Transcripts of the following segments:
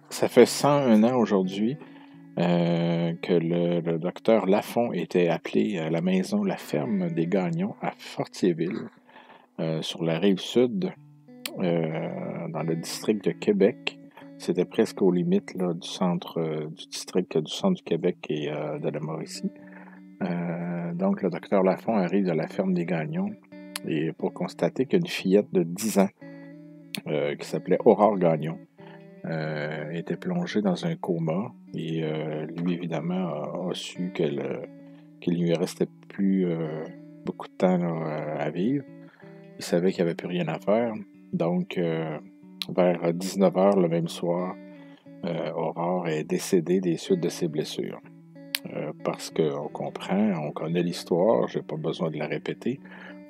Ça fait 101 ans aujourd'hui que le docteur Lafont était appelé à la maison La Ferme des Gagnons à Fortierville, sur la rive sud, dans le district de Québec. C'était presque aux limites là, du centre du district du centre du Québec et de la Mauricie. Donc, le docteur Lafont arrive de la ferme des Gagnons et pour constater qu'une fillette de 10 ans qui s'appelait Aurore Gagnon était plongée dans un coma et lui, évidemment, a su qu'il lui restait plus beaucoup de temps là, à vivre. Il savait qu'il n'y avait plus rien à faire. Donc, vers 19 heures le même soir, Aurore est décédée des suites de ses blessures. Parce qu'on comprend, on connaît l'histoire, je n'ai pas besoin de la répéter.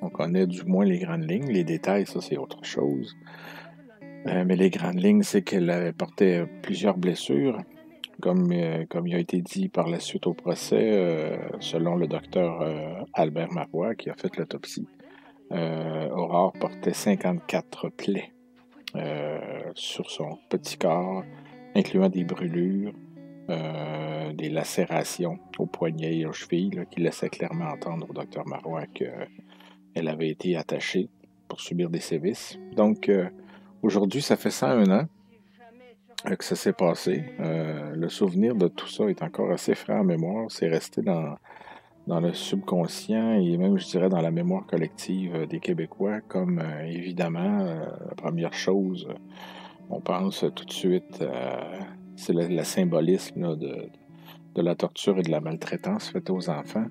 On connaît du moins les grandes lignes. Les détails, ça, c'est autre chose. Mais les grandes lignes, c'est qu'elle avait porté plusieurs blessures. Comme il a été dit par la suite au procès, selon le docteur Albert Marois, qui a fait l'autopsie, Aurore portait 54 plaies sur son petit corps, incluant des brûlures, des lacérations aux poignets et aux chevilles, là, qui laissaient clairement entendre au docteur Marois qu'elle avait été attachée pour subir des sévices. Donc, aujourd'hui, ça fait 101 ans que ça s'est passé. Le souvenir de tout ça est encore assez frais en mémoire. C'est resté dans le subconscient et même, je dirais, dans la mémoire collective des Québécois, comme évidemment, la première chose, on pense tout de suite, c'est le symbolisme là, de la torture et de la maltraitance faite aux enfants.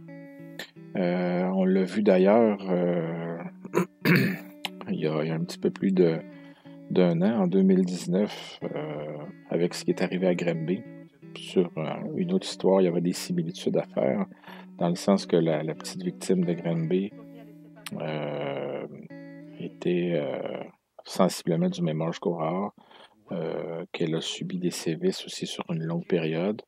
On l'a vu d'ailleurs il y a un petit peu plus d'un an, en 2019, avec ce qui est arrivé à Granby. Sur une autre histoire, il y avait des similitudes à faire, dans le sens que la petite victime de Granby était sensiblement du même âge qu'Aurore, qu'elle a subi des sévices aussi sur une longue période,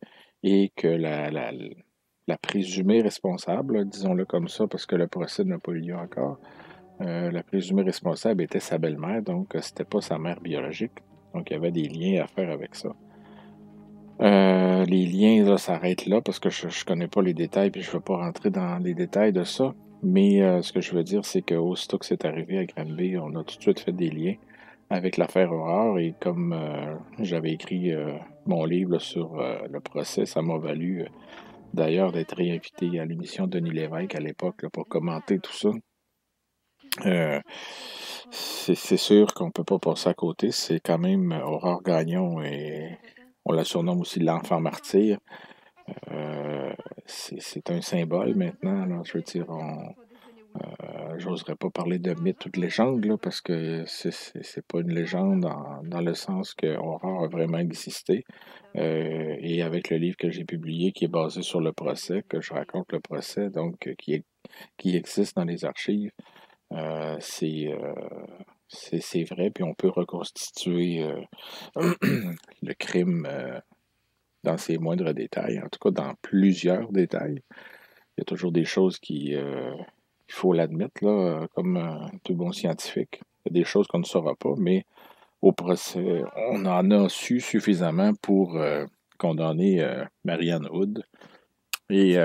et que la présumée responsable, disons-le comme ça, parce que le procès n'a pas eu lieu encore, la présumée responsable était sa belle-mère, donc c'était pas sa mère biologique. Donc il y avait des liens à faire avec ça. Les liens là, s'arrêtent là parce que je connais pas les détails puis je veux pas rentrer dans les détails de ça. Mais ce que je veux dire, c'est qu'aussitôt que c'est arrivé à Granby, on a tout de suite fait des liens avec l'affaire Aurore et comme j'avais écrit mon livre là, sur le procès, ça m'a valu d'ailleurs d'être réinvité à l'émission de Denis Lévesque à l'époque là, pour commenter tout ça. C'est sûr qu'on peut pas passer à côté. C'est quand même Aurore Gagnon et on la surnomme aussi l'enfant martyr. Euh, c'est un symbole maintenant. Là, je veux dire, j'oserais pas parler de mythe ou de légende là, parce que c'est pas une légende dans le sens que Aurore a vraiment existé. Et avec le livre que j'ai publié qui est basé sur le procès, que je raconte le procès, donc qui existe dans les archives. Euh, c'est euh, c'est vrai, puis on peut reconstituer le crime dans ses moindres détails, en tout cas dans plusieurs détails. Il y a toujours des choses il faut l'admettre, là, comme tout bon scientifique. Il y a des choses qu'on ne saura pas, mais au procès, on en a su suffisamment pour condamner Marianne Hood. Et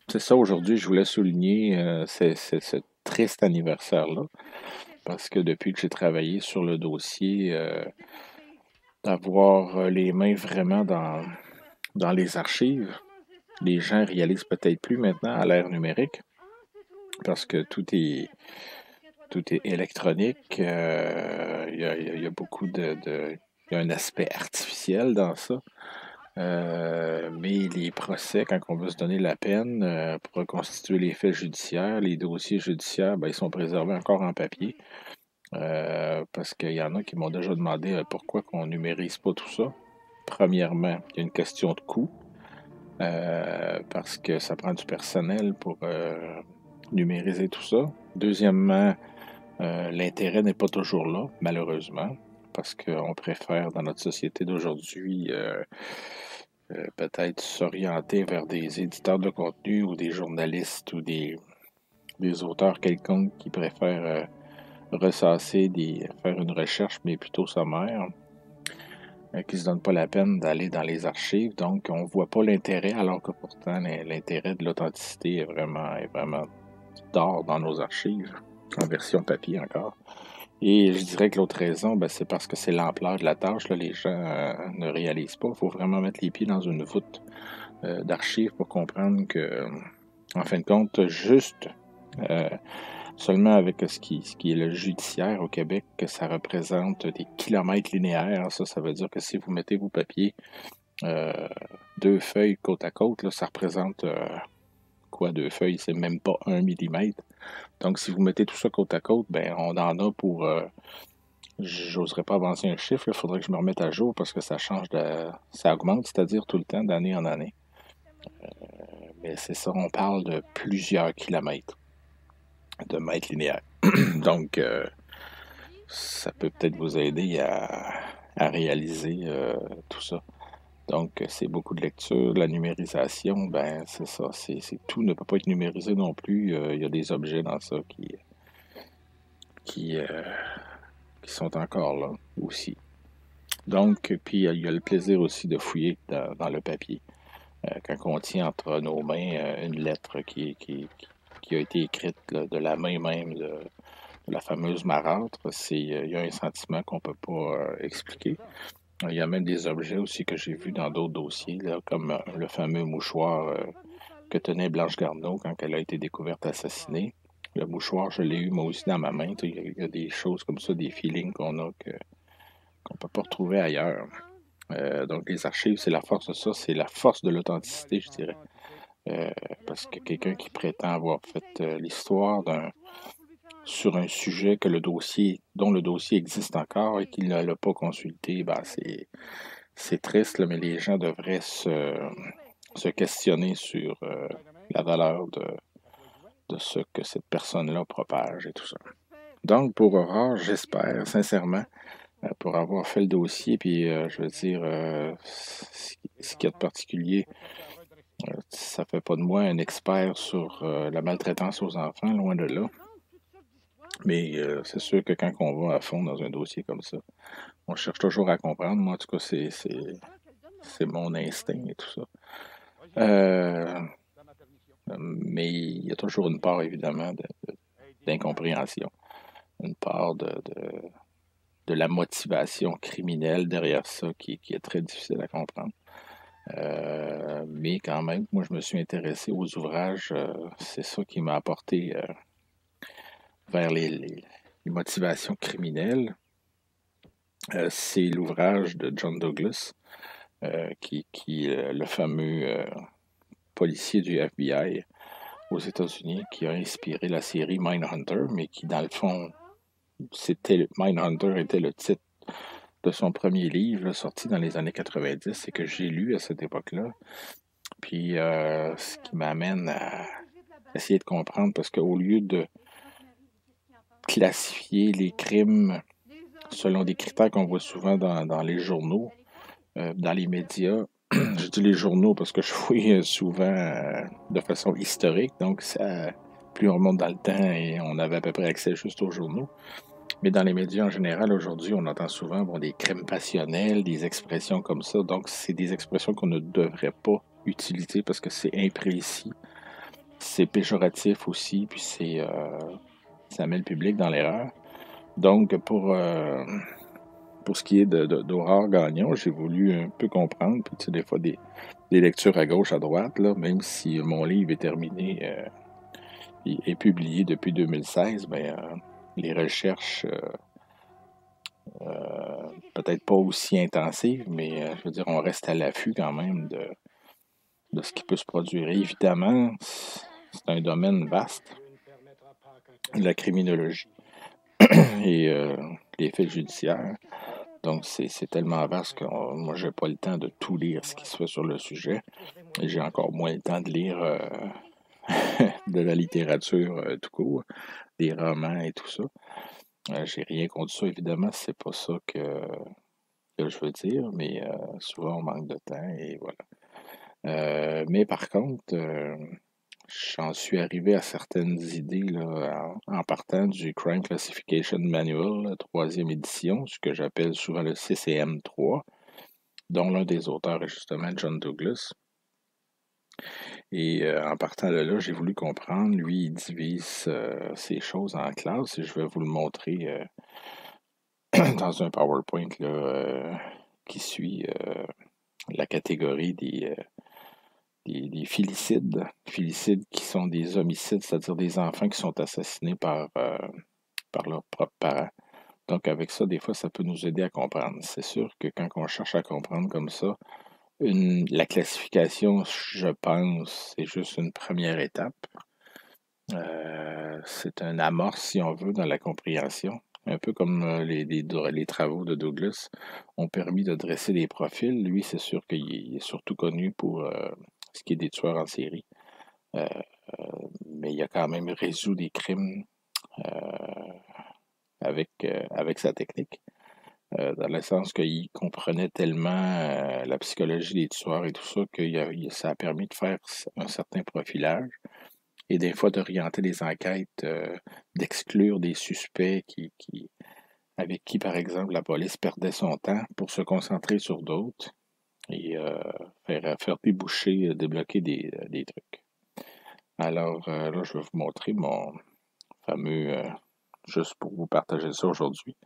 c'est ça, aujourd'hui, je voulais souligner ce triste anniversaire-là. Parce que depuis que j'ai travaillé sur le dossier, d'avoir les mains vraiment dans les archives, les gens réalisent peut-être plus maintenant à l'ère numérique, parce que tout est électronique. Il y a beaucoup il y a un aspect artificiel dans ça. Mais les procès, quand on veut se donner la peine pour reconstituer les faits judiciaires, les dossiers judiciaires, ben, ils sont préservés encore en papier. Parce qu'il y en a qui m'ont déjà demandé pourquoi on numérise pas tout ça. Premièrement, il y a une question de coût, parce que ça prend du personnel pour numériser tout ça. Deuxièmement, l'intérêt n'est pas toujours là, malheureusement, parce qu'on préfère, dans notre société d'aujourd'hui, peut-être s'orienter vers des éditeurs de contenu ou des journalistes ou des auteurs quelconques qui préfèrent ressasser, faire une recherche, mais plutôt sommaire. qui ne se donnent pas la peine d'aller dans les archives. Donc, on ne voit pas l'intérêt, alors que pourtant, l'intérêt de l'authenticité est vraiment d'or dans nos archives, en version papier encore. Et je dirais que l'autre raison, ben, c'est parce que c'est l'ampleur de la tâche. Là, les gens ne réalisent pas. Il faut vraiment mettre les pieds dans une voûte d'archives pour comprendre que, en fin de compte, juste seulement avec ce qui est le judiciaire au Québec, que ça représente des kilomètres linéaires. Ça veut dire que si vous mettez vos papiers, deux feuilles côte à côte, là, ça représente quoi, deux feuilles? C'est même pas 1 millimètre. Donc, si vous mettez tout ça côte à côte, ben, on en a pour... j'oserais pas avancer un chiffre, il faudrait que je me remette à jour parce que ça change ça augmente, c'est-à-dire tout le temps, d'année en année. Mais c'est ça, on parle de plusieurs kilomètres de mètres linéaires. Donc, ça peut peut-être vous aider à réaliser tout ça. Donc, c'est beaucoup de lecture. La numérisation, ben, c'est ça. Tout ne peut pas être numérisé non plus. Il y a des objets dans ça qui, euh, qui sont encore là aussi. Donc, puis il y a le plaisir aussi de fouiller dans le papier. Quand on tient entre nos mains une lettre qui a été écrite là, de la main même de la fameuse marâtre, il y a un sentiment qu'on ne peut pas expliquer. Il y a même des objets aussi que j'ai vus dans d'autres dossiers, là, comme le fameux mouchoir que tenait Blanche Gardneau quand elle a été découverte assassinée. Le mouchoir, je l'ai eu moi aussi dans ma main. Il y a des choses comme ça, des feelings qu'on a qu'on ne peut pas retrouver ailleurs. Donc les archives, c'est la force de ça, c'est la force de l'authenticité, je dirais. Euh, Parce que quelqu'un qui prétend avoir fait l'histoire sur un sujet dont le dossier existe encore et qu'il ne l'a pas consulté, ben c'est triste, là, mais les gens devraient se questionner sur la valeur de ce que cette personne-là propage et tout ça. Donc, pour Aurore, j'espère sincèrement, pour avoir fait le dossier, puis je veux dire, ce qu'il y a de particulier, ça fait pas de moi un expert sur la maltraitance aux enfants, loin de là. Mais c'est sûr que quand on va à fond dans un dossier comme ça, on cherche toujours à comprendre. Moi, en tout cas, c'est mon instinct et tout ça. Euh, mais il y a toujours une part, évidemment, d'incompréhension. Une part de la motivation criminelle derrière ça qui est très difficile à comprendre. Mais quand même, moi, je me suis intéressé aux ouvrages. C'est ça qui m'a apporté vers les motivations criminelles. C'est l'ouvrage de John Douglas, qui est le fameux policier du FBI aux États-Unis, qui a inspiré la série Mindhunter, mais qui, dans le fond, Mindhunter était le titre de son premier livre, là, sorti dans les années 90 et que j'ai lu à cette époque-là. Puis, ce qui m'amène à essayer de comprendre, parce qu'au lieu de classifier les crimes selon des critères qu'on voit souvent dans les journaux, dans les médias, je dis les journaux parce que je fouille souvent de façon historique, donc plus on remonte dans le temps et on avait à peu près accès juste aux journaux. Mais dans les médias en général, aujourd'hui, on entend souvent des crimes passionnels, des expressions comme ça. Donc, c'est des expressions qu'on ne devrait pas utiliser parce que c'est imprécis, c'est péjoratif aussi, puis ça met le public dans l'erreur. Donc, pour ce qui est d'Aurore Gagnon, j'ai voulu un peu comprendre, puis tu sais, des fois des lectures à gauche, à droite, là, même si mon livre est terminé et publié depuis 2016, ben, les recherches, peut-être pas aussi intensives, mais je veux dire, on reste à l'affût quand même de ce qui peut se produire. Et évidemment, c'est un domaine vaste, la criminologie et les faits judiciaires. Donc, c'est tellement vaste que moi, j'ai pas le temps de tout lire ce qui se fait sur le sujet. Et j'ai encore moins le temps de lire de la littérature tout court, des romans et tout ça. J'ai rien contre ça, évidemment, c'est pas ça que je veux dire, mais souvent on manque de temps et voilà. Mais par contre, j'en suis arrivé à certaines idées là, en partant du Crime Classification Manual, la troisième édition, ce que j'appelle souvent le CCM3. dont l'un des auteurs est justement John Douglas. Et en partant de là, j'ai voulu comprendre. Lui, il divise ces choses en classes et je vais vous le montrer dans un PowerPoint là, qui suit la catégorie des filicides. Filicides qui sont des homicides, c'est-à-dire des enfants qui sont assassinés par leurs propres parents. Donc, avec ça, des fois, ça peut nous aider à comprendre. C'est sûr que quand on cherche à comprendre comme ça, la classification, je pense, c'est juste une première étape. C'est un amorce, si on veut, dans la compréhension. Un peu comme les travaux de Douglas ont permis de dresser des profils. Lui, c'est sûr qu'il est surtout connu pour ce qui est des tueurs en série. Euh, mais il a quand même résolu des crimes euh, avec sa technique. Dans le sens qu'il comprenait tellement la psychologie des tueurs et tout ça que ça a permis de faire un certain profilage et des fois d'orienter les enquêtes, d'exclure des suspects avec qui, par exemple, la police perdait son temps pour se concentrer sur d'autres et faire déboucher, débloquer des trucs. Alors là, je vais vous montrer mon fameux, juste pour vous partager ça aujourd'hui,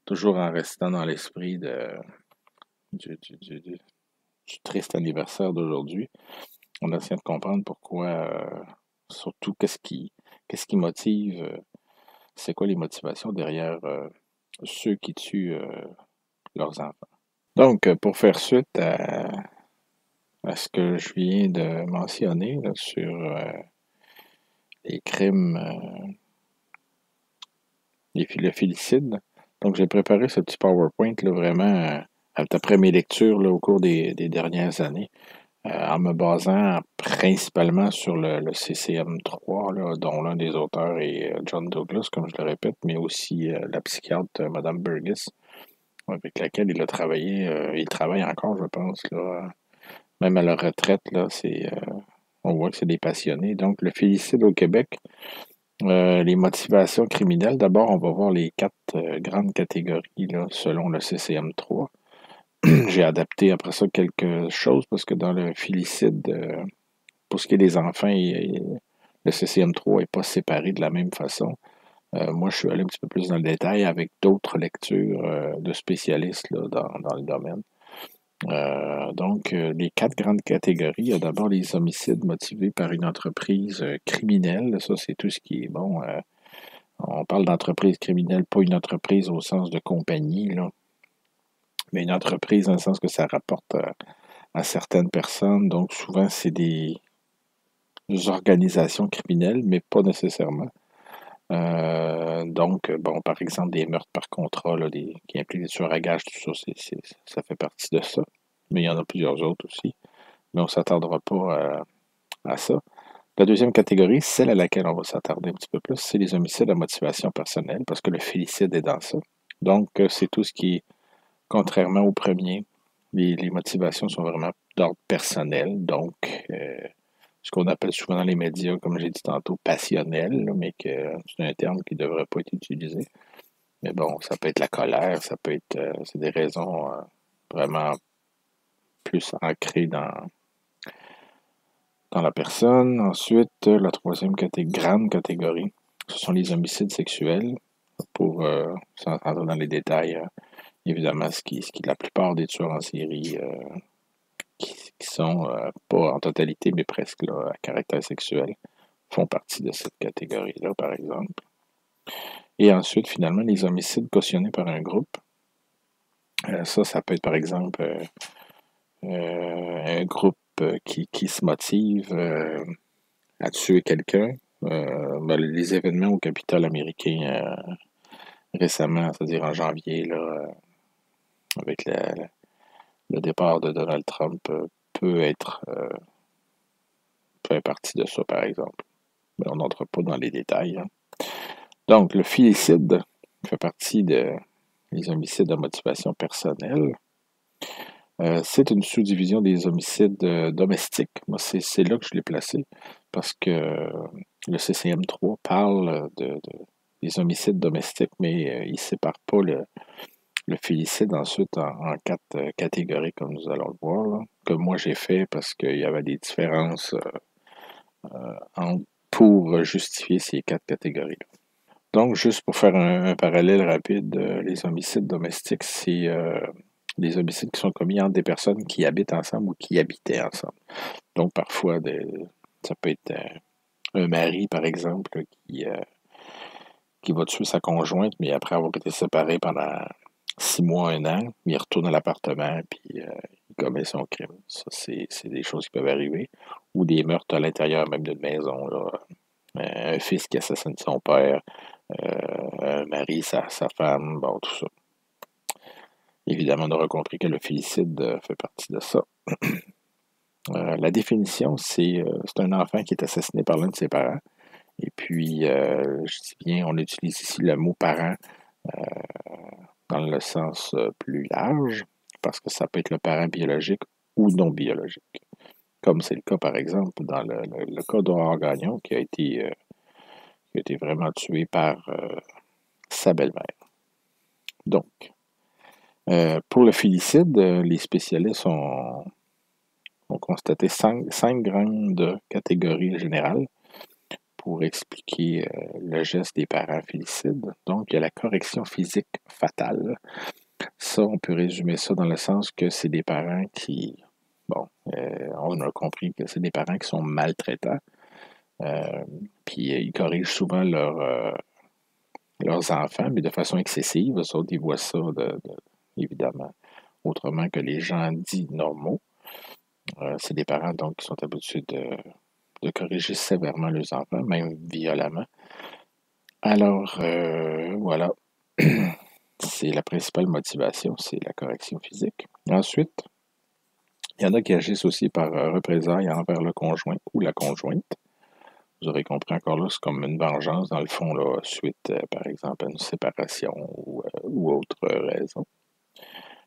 toujours en restant dans l'esprit du triste anniversaire d'aujourd'hui. On essaie de comprendre pourquoi, surtout qu'est-ce qui motive, c'est quoi les motivations derrière ceux qui tuent leurs enfants. Donc, pour faire suite à ce que je viens de mentionner là, sur les crimes, le filicide, donc j'ai préparé ce petit PowerPoint là, vraiment après mes lectures là, au cours des dernières années. En me basant principalement sur le CCM3, là, dont l'un des auteurs est John Douglas, comme je le répète, mais aussi la psychiatre Madame Burgess, avec laquelle il a travaillé. Il travaille encore, je pense, là, même à la retraite, là, on voit que c'est des passionnés. Donc, le félicide au Québec, les motivations criminelles, d'abord, on va voir les quatre grandes catégories là, selon le CCM3. J'ai adapté après ça quelque chose parce que dans le filicide, pour ce qui est des enfants, le CCM3 n'est pas séparé de la même façon. Moi, je suis allé un petit peu plus dans le détail avec d'autres lectures de spécialistes là, dans le domaine. Donc, les quatre grandes catégories, il y a d'abord les homicides motivés par une entreprise criminelle. Ça, c'est tout ce qui est bon. On parle d'entreprise criminelle, pas une entreprise au sens de compagnie, là, mais une entreprise dans le sens que ça rapporte à certaines personnes. Donc, souvent, c'est des organisations criminelles, mais pas nécessairement. Donc, bon, par exemple, des meurtres par contrat là, qui impliquent des tueurs à gages, tout ça, ça fait partie de ça. Mais il y en a plusieurs autres aussi. Mais on ne s'attardera pas à ça. La deuxième catégorie, celle à laquelle on va s'attarder un petit peu plus, c'est les homicides à motivation personnelle, parce que le félicide est dans ça. Donc, c'est tout ce qui est, contrairement au premier, les motivations sont vraiment d'ordre personnel. Donc, ce qu'on appelle souvent dans les médias, comme j'ai dit tantôt, passionnel, là, mais que c'est un terme qui ne devrait pas être utilisé. Mais bon, ça peut être la colère, ça peut être, c'est des raisons vraiment plus ancrées dans la personne. Ensuite, la troisième grande catégorie, ce sont les homicides sexuels. Pour sans rentrer dans les détails, évidemment, la plupart des tueurs en série qui sont pas en totalité, mais presque là, à caractère sexuel, font partie de cette catégorie-là, par exemple. Et ensuite, finalement, les homicides cautionnés par un groupe. Ça peut être, par exemple, un groupe qui se motive à tuer quelqu'un. Les événements au Capitole américain récemment, c'est-à-dire en janvier, là, avec le départ de Donald Trump, peut faire partie de ça, par exemple. Mais on n'entre pas dans les détails. Hein. Donc, le filicide fait partie des homicides à motivation personnelle. C'est une sous-division des homicides domestiques. Moi, c'est là que je l'ai placé parce que le CCM3 parle des homicides domestiques, mais il ne sépare pas Le félicide ensuite en quatre catégories, comme nous allons le voir, là, que moi j'ai fait parce qu'il y avait des différences pour justifier ces quatre catégories. Donc, juste pour faire un parallèle rapide, les homicides domestiques, c'est des homicides qui sont commis entre des personnes qui habitent ensemble ou qui habitaient ensemble. Donc, parfois, ça peut être un mari, par exemple, qui va tuer sa conjointe, mais après avoir été séparé pendant 6 mois, un an, il retourne à l'appartement, puis il commet son crime. Ça, c'est des choses qui peuvent arriver. Ou des meurtres à l'intérieur même d'une maison, là. Un fils qui assassine son père, un mari, sa femme, bon, tout ça. Évidemment, on aura compris que le félicide fait partie de ça. La définition, c'est un enfant qui est assassiné par l'un de ses parents. Et puis, je dis bien, on utilise ici le mot parent euh, dans le sens plus large, parce que ça peut être le parent biologique ou non biologique. Comme c'est le cas, par exemple, dans le cas d'Aurore Gagnon, qui a été vraiment tué par sa belle-mère. Donc, pour le félicide, les spécialistes ont constaté cinq grandes catégories générales pour expliquer le geste des parents félicides. Donc, il y a la correction physique fatale. Ça, on peut résumer ça dans le sens que c'est des parents qui, bon, on a compris que c'est des parents qui sont maltraitants, euh, puis ils corrigent souvent leurs enfants, mais de façon excessive. Eux autres, ils voient ça, évidemment, autrement que les gens dits normaux. C'est des parents donc qui sont habitués de corriger sévèrement leurs enfants, même violemment. Alors, voilà, c'est la principale motivation, c'est la correction physique. Ensuite, il y en a qui agissent aussi par représailles envers le conjoint ou la conjointe. Vous aurez compris encore là, c'est comme une vengeance, dans le fond, là, suite, par exemple, à une séparation ou autre raison.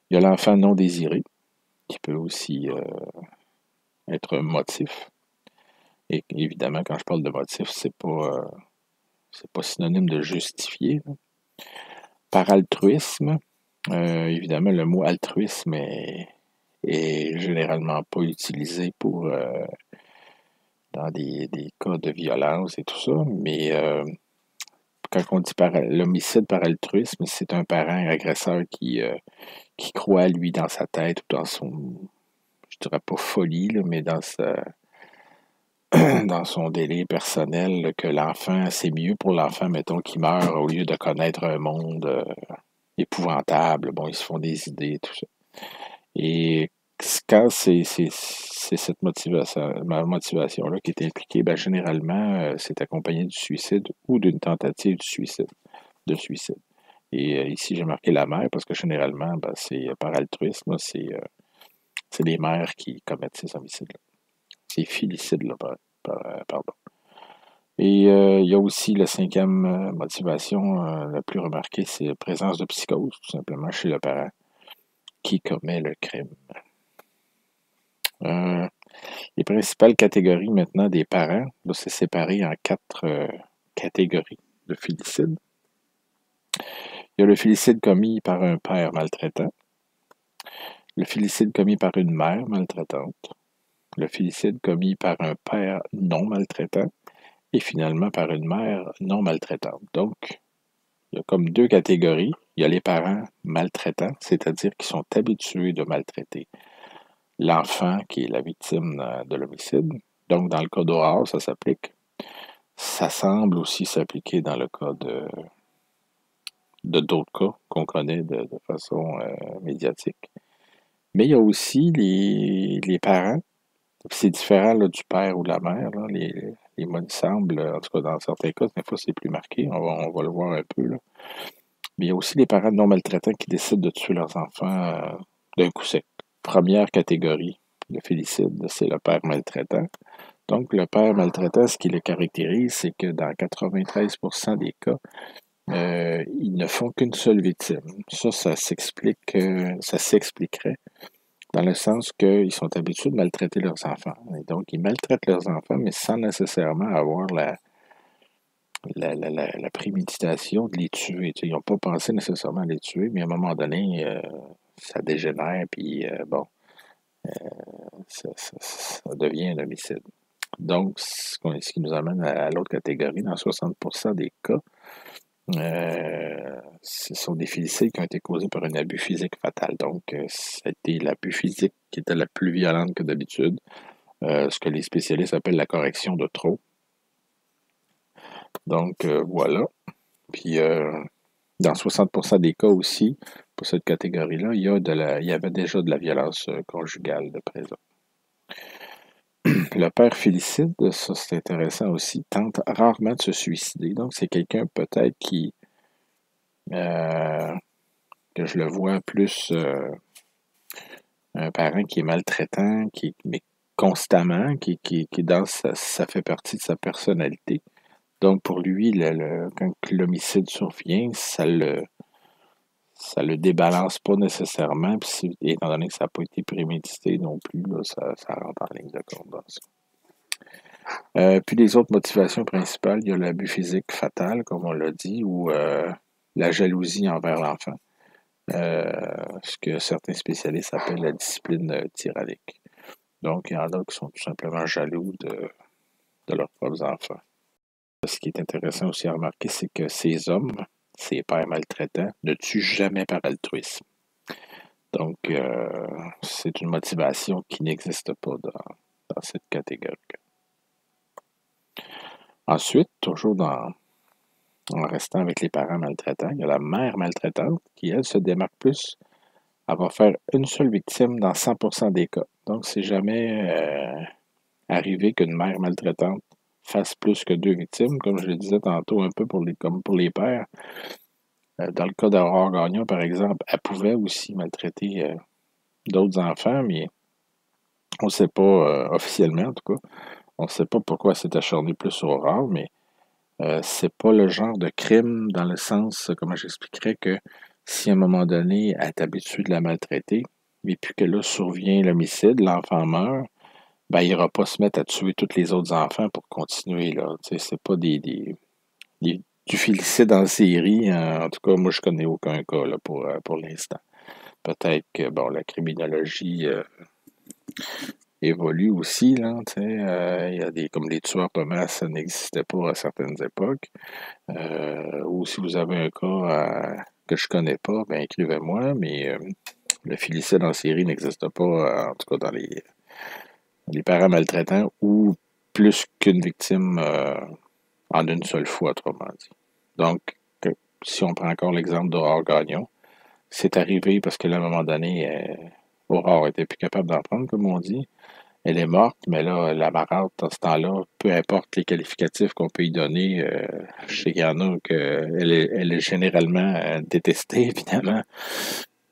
Il y a l'enfant non désiré, qui peut aussi être un motif. Et évidemment, quand je parle de motif, c'est pas synonyme de justifier, là. Par altruisme, évidemment, le mot altruisme est généralement pas utilisé dans des cas de violence et tout ça, mais quand on dit l'homicide par altruisme, c'est un parent agresseur qui croit, lui, dans sa tête ou dans son, je dirais pas folie, là, mais dans son délire personnel, là, que l'enfant, c'est mieux pour l'enfant, mettons, qui meurt au lieu de connaître un monde épouvantable. Bon, ils se font des idées, tout ça. Et quand c'est cette motivation-là qui est impliquée, ben, généralement, c'est accompagné du suicide ou d'une tentative de suicide. Et ici, j'ai marqué la mère parce que généralement, ben, c'est par altruisme, c'est les mères qui commettent ces homicides-là. Ces filicides-là, pardon. Et il y a aussi la cinquième motivation, la plus remarquée, c'est la présence de psychose, tout simplement, chez le parent qui commet le crime. Euh, les principales catégories maintenant des parents, là, c'est séparé en quatre catégories de félicide. Il y a le félicide commis par un père maltraitant, le félicide commis par une mère maltraitante, le félicide commis par un père non maltraitant et finalement par une mère non maltraitante. Donc, il y a comme deux catégories. Il y a les parents maltraitants, c'est-à-dire qui sont habitués de maltraiter l'enfant qui est la victime de l'homicide. Donc, dans le cas d'Aurore, ça s'applique. Ça semble aussi s'appliquer dans le cas de d'autres cas qu'on connaît de façon médiatique. Mais il y a aussi les parents. C'est différent là, du père ou de la mère. Là. Les mots semblent, en tout cas dans certains cas, des fois c'est plus marqué. On va le voir un peu. Là. Mais il y a aussi les parents non maltraitants qui décident de tuer leurs enfants d'un coup sec. Première catégorie de félicide, c'est le père maltraitant. Donc, le père maltraitant, ce qui le caractérise, c'est que dans 93% des cas, ils ne font qu'une seule victime. Ça s'expliquerait dans le sens qu'ils sont habitués de maltraiter leurs enfants. Et donc, ils maltraitent leurs enfants, mais sans nécessairement avoir la préméditation de les tuer. Ils n'ont pas pensé nécessairement à les tuer, mais à un moment donné, ça dégénère, puis bon, ça devient un homicide. Donc, ce qui nous amène à l'autre catégorie, dans 60% des cas, ce sont des féminicides qui ont été causés par un abus physique fatal. Donc, c'était l'abus physique qui était la plus violente que d'habitude, ce que les spécialistes appellent la correction de trop. Donc, voilà. Puis, dans 60% des cas aussi, pour cette catégorie-là, il y avait déjà de la violence conjugale de présent. Le père félicide, ça c'est intéressant aussi, tente rarement de se suicider. Donc, c'est quelqu'un peut-être euh, que je le vois plus un parent qui est maltraitant, mais constamment, qui dans ça fait partie de sa personnalité. Donc, pour lui, quand l'homicide survient, ça le débalance pas nécessairement, puis étant donné que ça n'a pas été prémédité non plus, là, ça rentre en ligne de compte dans ça. Puis les autres motivations principales, il y a l'abus physique fatal, comme on l'a dit, ou la jalousie envers l'enfant, ce que certains spécialistes appellent la discipline tyrannique. Donc, il y en a qui sont tout simplement jaloux de leurs propres enfants. Ce qui est intéressant aussi à remarquer, c'est que ces hommes, ces pères maltraitants, ne tuent jamais par altruisme. Donc, c'est une motivation qui n'existe pas dans cette catégorie. Ensuite, toujours en restant avec les parents maltraitants, il y a la mère maltraitante qui, elle, se démarque plus. Elle va faire une seule victime dans 100% des cas. Donc, c'est jamais arrivé qu'une mère maltraitante fasse plus que 2 victimes, comme je le disais tantôt un peu comme pour les pères. Dans le cas d'Aurore Gagnon, par exemple, elle pouvait aussi maltraiter d'autres enfants, mais on ne sait pas, officiellement en tout cas, on ne sait pas pourquoi elle s'est acharnée plus sur Aurore, mais c'est pas le genre de crime dans le sens, comment j'expliquerais, que si à un moment donné, elle est habituée de la maltraiter, et puis que là survient l'homicide, l'enfant meurt, ben, il n'ira pas se mettre à tuer tous les autres enfants pour continuer, là. Tu sais, c'est pas du félicide en série. En tout cas, moi, je connais aucun cas, là, pour l'instant. Peut-être que, bon, la criminologie évolue aussi, là, tu sais. Il y a comme les tueurs de masse, ça n'existait pas à certaines époques. Ou si vous avez un cas que je connais pas, ben écrivez-moi, mais le félicide en série n'existe pas, en tout cas dans les parents maltraitants ou plus qu'une victime en une seule fois, autrement dit. Donc, si on prend encore l'exemple d'Aurore Gagnon, c'est arrivé parce qu'à un moment donné, Aurore était plus capable d'en prendre, comme on dit. Elle est morte, mais là, la marâtre, dans ce temps-là, peu importe les qualificatifs qu'on peut y donner, je sais qu'il y en a elle est généralement détestée, évidemment.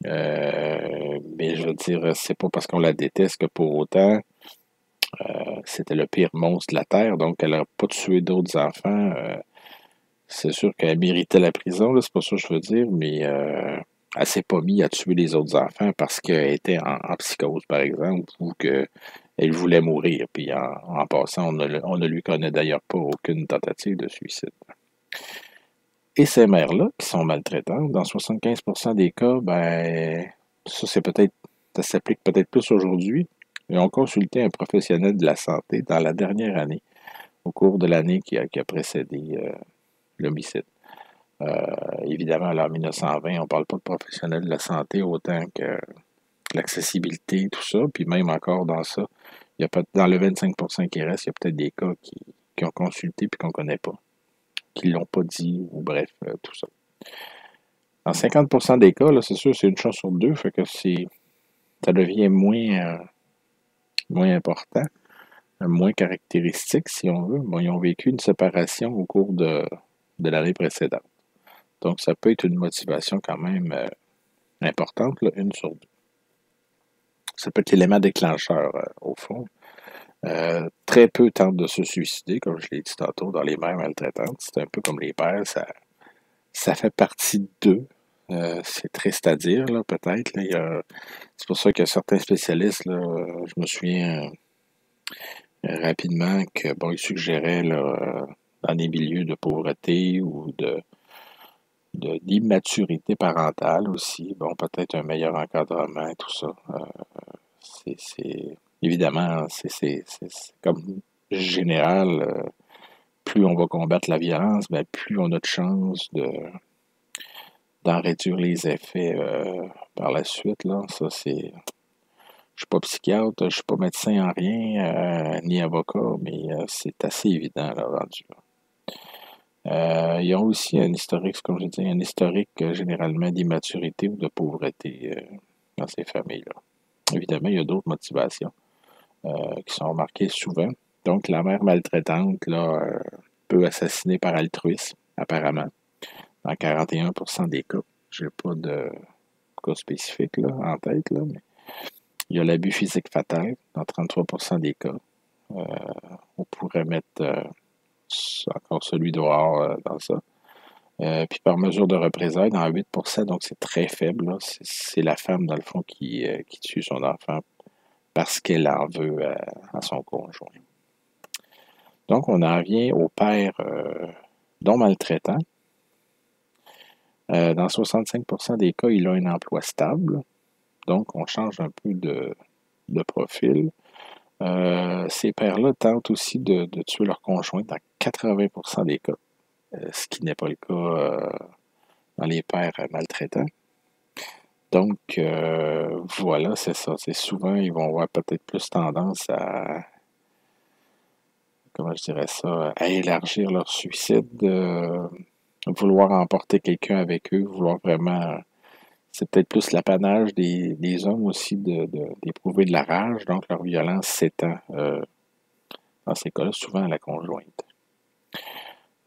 Mais je veux dire, c'est pas parce qu'on la déteste que pour autant, c'était le pire monstre de la Terre, donc elle n'a pas tué d'autres enfants. C'est sûr qu'elle méritait la prison, là, c'est pas ça que je veux dire, mais elle s'est pas mise à tuer les autres enfants parce qu'elle était en psychose, par exemple, ou qu'elle voulait mourir. Puis en passant, on ne lui connaît d'ailleurs pas aucune tentative de suicide. Et ces mères-là, qui sont maltraitantes, dans 75% des cas, ben, ça s'applique peut-être plus aujourd'hui, et ont consulté un professionnel de la santé dans la dernière année, au cours de l'année qui a précédé l'homicide. Évidemment, en 1920, on ne parle pas de professionnels de la santé autant que l'accessibilité, tout ça. Puis même encore dans ça, il y a dans le 25% qui reste, il y a peut-être des cas qui ont consulté puis qu'on ne connaît pas, qui ne l'ont pas dit, ou bref, tout ça. Dans 50% des cas, là, c'est sûr, c'est une chance sur deux, fait que ça devient moins important, moins caractéristique, si on veut. Bon, ils ont vécu une séparation au cours de l'année précédente. Donc, ça peut être une motivation quand même importante, là, une sur deux. Ça peut être l'élément déclencheur, au fond. Très peu tentent de se suicider, comme je l'ai dit tantôt, dans les mères maltraitantes. C'est un peu comme les pères, ça fait partie d'eux. C'est triste à dire, là, peut-être. C'est pour ça que certains spécialistes, là, je me souviens rapidement que bon, ils suggéraient là, dans des milieux de pauvreté ou d'immaturité parentale aussi. Bon, peut-être un meilleur encadrement et tout ça. Évidemment, c'est comme général. Plus on va combattre la violence, ben, plus on a de chances d'en réduire les effets par la suite. Là. Ça, c'est. Je suis pas psychiatre, je suis pas médecin en rien, ni avocat, mais c'est assez évident là, rendu là. Ils ont aussi un historique, comme je dis, un historique généralement d'immaturité ou de pauvreté dans ces familles-là. Évidemment, il y a d'autres motivations qui sont remarquées souvent. Donc, la mère maltraitante là, peut assassiner par altruisme, apparemment, dans 41% des cas. Je n'ai pas de cas spécifiques là, en tête, là, mais il y a l'abus physique fatal dans 33% des cas. Euh, on pourrait mettre encore celui dehors dans ça. Puis par mesure de représailles, dans 8%, donc c'est très faible. C'est la femme, dans le fond, qui tue son enfant parce qu'elle en veut à son conjoint. Donc, on en vient au père non maltraitant. Dans 65% des cas, il a un emploi stable. Donc, on change un peu de profil. Ces pères-là tentent aussi de tuer leur conjoint dans 80% des cas, ce qui n'est pas le cas dans les pères maltraitants. Donc, voilà, c'est ça. C'est souvent, ils vont avoir peut-être plus tendance à, comment je dirais ça, à élargir leur suicide, vouloir emporter quelqu'un avec eux, vouloir vraiment. C'est peut-être plus l'apanage des hommes aussi d'éprouver de la rage, donc leur violence s'étend dans ces cas-là, souvent à la conjointe.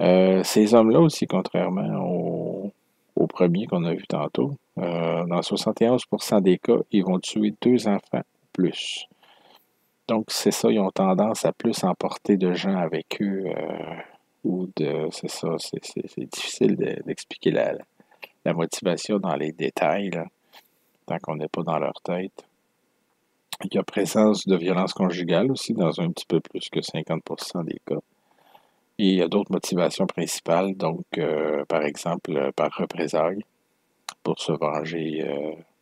Ces hommes-là aussi, contrairement au premier qu'on a vu tantôt, dans 71% des cas, ils vont tuer 2 enfants ou plus. Donc, c'est ça, ils ont tendance à plus emporter de gens avec eux, c'est ça, c'est difficile d'expliquer la motivation dans les détails, là, tant qu'on n'est pas dans leur tête. Il y a présence de violence conjugale aussi dans un petit peu plus que 50% des cas. Et il y a d'autres motivations principales, donc par exemple par représailles, pour se venger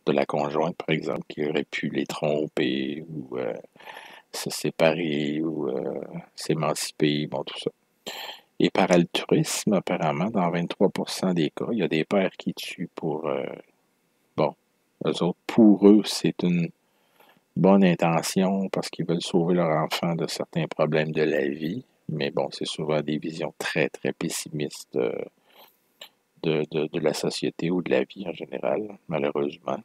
de la conjointe, par exemple, qui aurait pu les tromper ou se séparer ou s'émanciper, bon, tout ça. Et par altruisme, apparemment, dans 23% des cas, il y a des pères qui tuent pour, bon, eux autres, pour eux, c'est une bonne intention parce qu'ils veulent sauver leur enfant de certains problèmes de la vie. Mais bon, c'est souvent des visions très, très pessimistes de la société ou de la vie en général, malheureusement.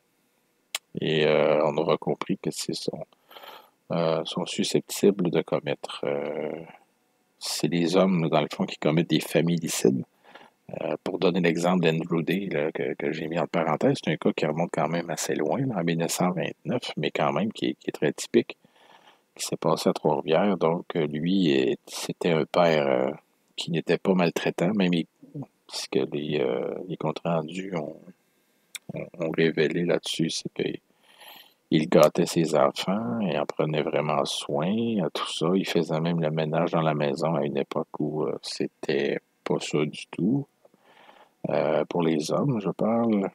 Et on aura compris que sont susceptibles de commettre. C'est les hommes, dans le fond, qui commettent des familicides. Pour donner l'exemple d'Andrew Day que j'ai mis en parenthèse, c'est un cas qui remonte quand même assez loin, là, en 1929, mais quand même qui est très typique, qui s'est passé à Trois-Rivières. Donc, lui, c'était un père qui n'était pas maltraitant, même ce que les comptes rendus ont révélé là-dessus, c'est qu'il gâtait ses enfants et en prenait vraiment soin, tout ça. Il faisait même le ménage dans la maison à une époque où c'était pas ça du tout. Pour les hommes, je parle.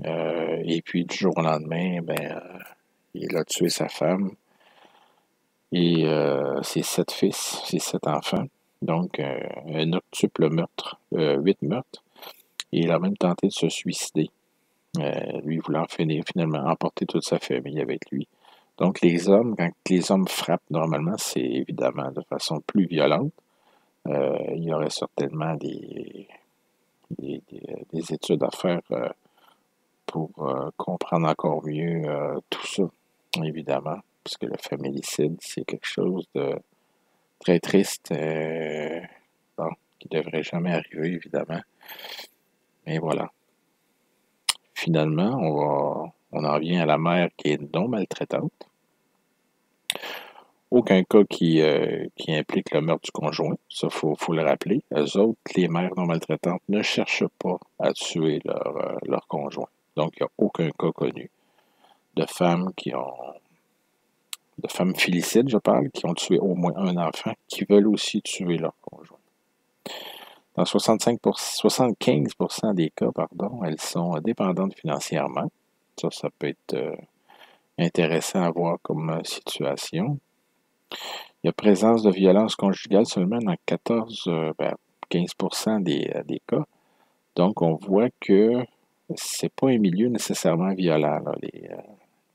Et puis, du jour au lendemain, ben, il a tué sa femme et ses 7 fils, ses 7 enfants. Donc, un octuple meurtre, 8 meurtres. Et il a même tenté de se suicider. Lui voulant finir, finalement emporter toute sa famille avec lui. Donc, quand les hommes frappent, normalement, c'est évidemment de façon plus violente. Il y aurait certainement des études à faire pour comprendre encore mieux tout ça, évidemment, puisque le féminicide, c'est quelque chose de très triste, bon, qui ne devrait jamais arriver, évidemment. Mais voilà. Finalement, on en vient à la mère qui est non maltraitante. Aucun cas qui implique le meurtre du conjoint, ça, faut le rappeler. Eux autres, les mères non maltraitantes, ne cherchent pas à tuer leur conjoint. Donc, il n'y a aucun cas connu de femmes de femmes filicides, je parle, qui ont tué au moins un enfant, qui veulent aussi tuer leur conjoint. Dans 75% des cas, pardon, elles sont dépendantes financièrement. Ça peut être intéressant à voir comme situation. Il y a présence de violence conjugale seulement dans 15% des cas. Donc, on voit que c'est pas un milieu nécessairement violent, là,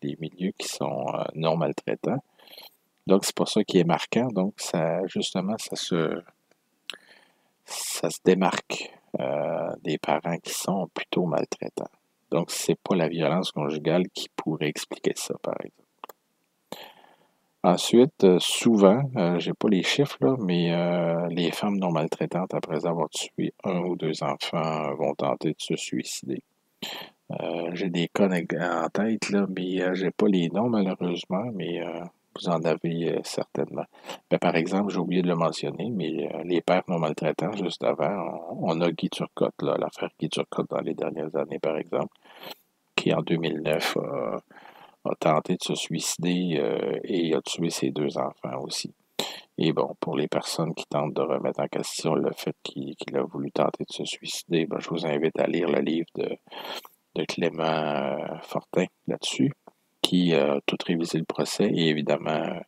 les milieux qui sont non maltraitants. Donc, c'est pas ça qui est marquant. Donc, ça, justement, ça se démarque des parents qui sont plutôt maltraitants. Donc, c'est pas la violence conjugale qui pourrait expliquer ça, par exemple. Ensuite, souvent, j'ai pas les chiffres là, mais les femmes non maltraitantes, après avoir tué un ou deux enfants, vont tenter de se suicider. J'ai des cas en tête, là, mais j'ai pas les noms malheureusement, mais vous en avez certainement. Ben, par exemple, j'ai oublié de le mentionner, mais les pères non maltraitants, juste avant, on a Guy Turcotte, là, l'affaire Guy Turcotte dans les dernières années, par exemple, qui en 2009 a tenté de se suicider et a tué ses deux enfants aussi. Et bon, pour les personnes qui tentent de remettre en question le fait qu'il a voulu tenter de se suicider, ben, je vous invite à lire le livre de Clément Fortin là-dessus, qui a tout révisé le procès et évidemment,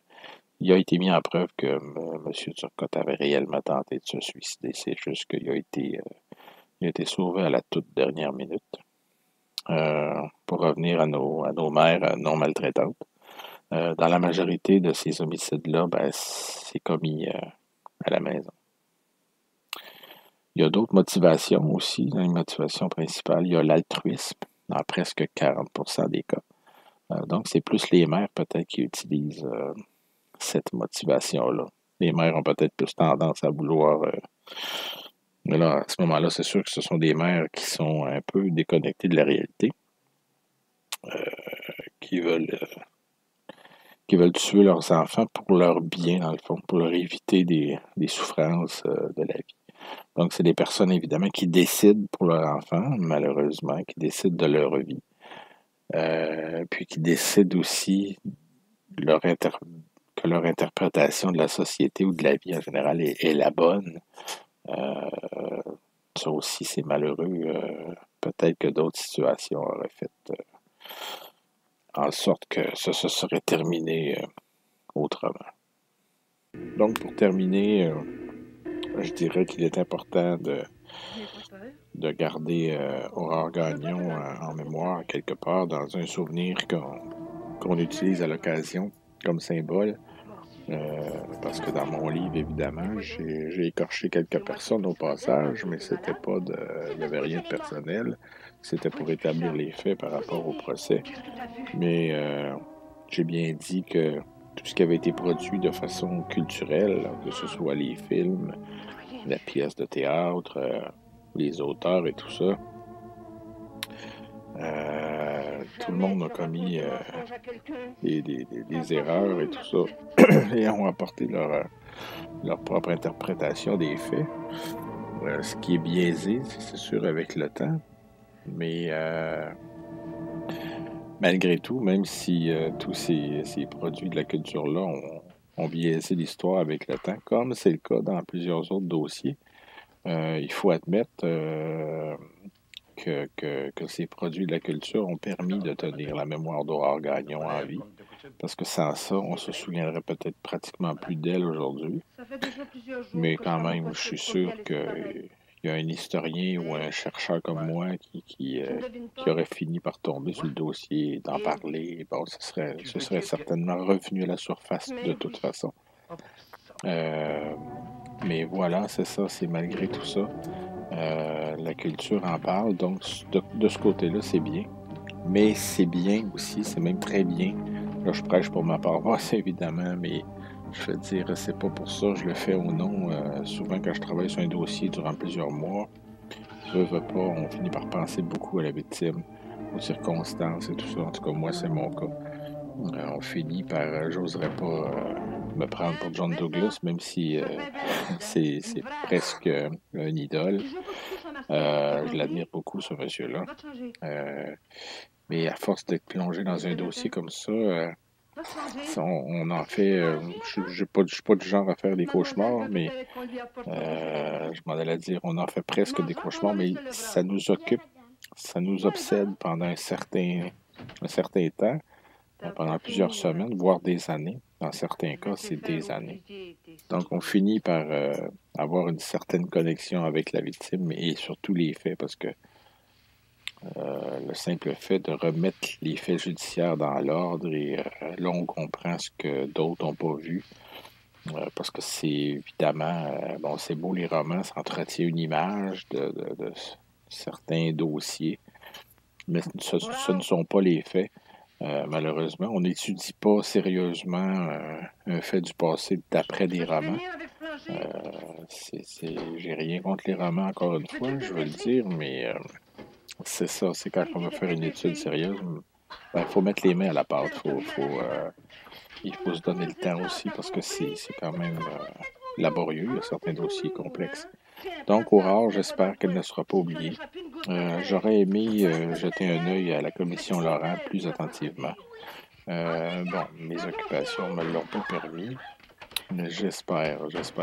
il a été mis en preuve que M. Turcotte avait réellement tenté de se suicider. C'est juste qu'il il a été sauvé à la toute dernière minute. Pour revenir à nos mères non maltraitantes, dans la majorité de ces homicides-là, ben, c'est commis à la maison. Il y a d'autres motivations aussi. Dans les motivations principales, il y a l'altruisme dans presque 40% des cas. Donc, c'est plus les mères peut-être qui utilisent cette motivation-là. Les mères ont peut-être plus tendance à vouloir. Mais là, à ce moment-là, c'est sûr que ce sont des mères qui sont un peu déconnectées de la réalité, qui veulent, qui veulent tuer leurs enfants pour leur bien, dans le fond, pour leur éviter des souffrances de la vie. Donc, c'est des personnes, évidemment, qui décident pour leur enfant, malheureusement, qui décident de leur vie. Puis qui décident aussi leur que leur interprétation de la société ou de la vie en général est la bonne. Euh, Ça aussi, c'est malheureux. Peut-être que d'autres situations auraient fait en sorte que ça se serait terminé autrement. Donc, pour terminer, je dirais qu'il est important de garder Aurore Gagnon en mémoire quelque part dans un souvenir qu'on utilise à l'occasion comme symbole. Parce que dans mon livre, évidemment, j'ai écorché quelques personnes au passage, mais c'était pas de, il n'y avait rien de personnel. C'était pour établir les faits par rapport au procès. Mais j'ai bien dit que tout ce qui avait été produit de façon culturelle, que ce soit les films, la pièce de théâtre, les auteurs et tout ça, tout le monde a commis des erreurs et tout ça, et ont apporté leur propre interprétation des faits, ce qui est biaisé, c'est sûr, avec le temps, mais malgré tout, même si tous ces produits de la culture-là ont biaisé l'histoire avec le temps, comme c'est le cas dans plusieurs autres dossiers, il faut admettre que ces produits de la culture ont permis de tenir la mémoire d'Aurore Gagnon en vie. Parce que sans ça, on se souviendrait peut-être pratiquement plus d'elle aujourd'hui. Mais quand même, je suis sûr qu'il y a un historien ou un chercheur comme moi qui aurait fini par tomber sur le dossier et d'en parler. Bon, ce serait certainement revenu à la surface de toute façon. Mais voilà, c'est ça, c'est malgré tout ça. La culture en parle, donc de ce côté-là, c'est bien. Mais c'est bien aussi, c'est même très bien. Là, je prêche pour ma paroisse, évidemment, mais je veux dire, c'est pas pour ça, je le fais au nom. Souvent, quand je travaille sur un dossier durant plusieurs mois, veux pas, on finit par penser beaucoup à la victime, aux circonstances et tout ça. En tout cas, moi, c'est mon cas. On finit par, j'oserais pas me prendre pour John Douglas, même si c'est presque une idole. Je l'admire beaucoup, ce monsieur-là. Mais à force d'être plongé dans un dossier comme ça, On en fait, je suis pas du genre à faire des cauchemars, mais je m'en allais dire, on en fait presque des cauchemars, mais ça nous occupe, ça nous obsède pendant un certain temps, pendant plusieurs semaines, voire des années. Dans certains cas, c'est des années. Donc, on finit par avoir une certaine connexion avec la victime et surtout les faits, parce que le simple fait de remettre les faits judiciaires dans l'ordre, et là, on comprend ce que d'autres n'ont pas vu, parce que c'est évidemment, bon, c'est beau les romans, ça entretient une image de certains dossiers, mais ce ne sont pas les faits. Malheureusement, on n'étudie pas sérieusement un fait du passé d'après des romans. J'ai rien contre les romans, encore une fois, je veux le dire, mais c'est ça, c'est quand on va faire une étude sérieuse, il faut mettre les mains à la pâte, il faut se donner le temps aussi parce que c'est quand même laborieux, il y a certains dossiers complexes. Donc, Aurore, j'espère qu'elle ne sera pas oubliée. J'aurais aimé jeter un œil à la commission Laurent plus attentivement. Bon, mes occupations ne me l'ont pas permis, mais j'espère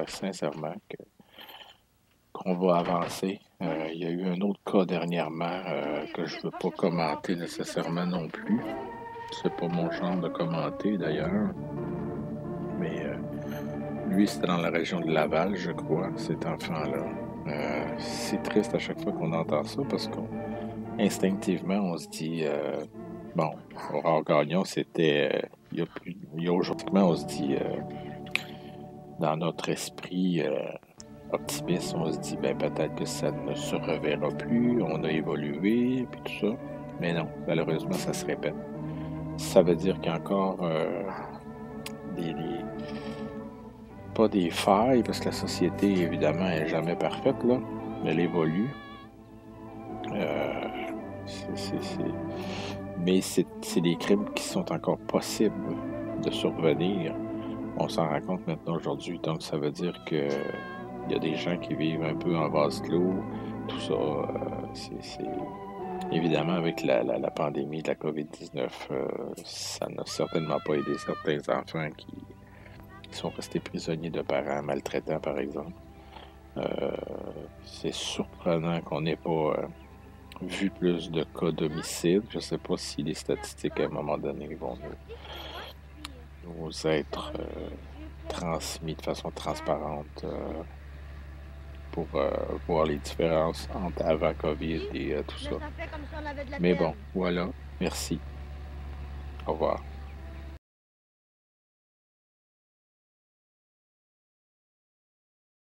sincèrement qu'on va avancer. Il y a eu un autre cas dernièrement que je ne veux pas commenter nécessairement non plus. C'est pas mon genre de commenter d'ailleurs, mais lui, c'était dans la région de Laval, je crois, cet enfant-là. C'est triste à chaque fois qu'on entend ça parce qu'instinctivement, on se dit, bon, Aurore Gagnon, c'était, il y a aujourd'hui, on se dit, dans notre esprit optimiste, on se dit, ben peut-être que ça ne se reverra plus, on a évolué, puis tout ça. Mais non, malheureusement, ça se répète. Ça veut dire qu'il y a encore des, pas des failles, parce que la société, évidemment, est jamais parfaite, là. Elle évolue. Euh, Mais c'est des crimes qui sont encore possibles de survenir. On s'en rend compte maintenant aujourd'hui. Donc, ça veut dire que il y a des gens qui vivent un peu en vase clos. Tout ça, évidemment, avec la pandémie de la COVID-19, ça n'a certainement pas aidé certains enfants qui sont restés prisonniers de parents maltraitants, par exemple. Euh, c'est surprenant qu'on n'ait pas vu plus de cas d'homicide. Je ne sais pas si les statistiques, à un moment donné, vont nous être transmis de façon transparente pour voir les différences entre avant COVID et tout ça. Mais bon, voilà. Merci. Au revoir.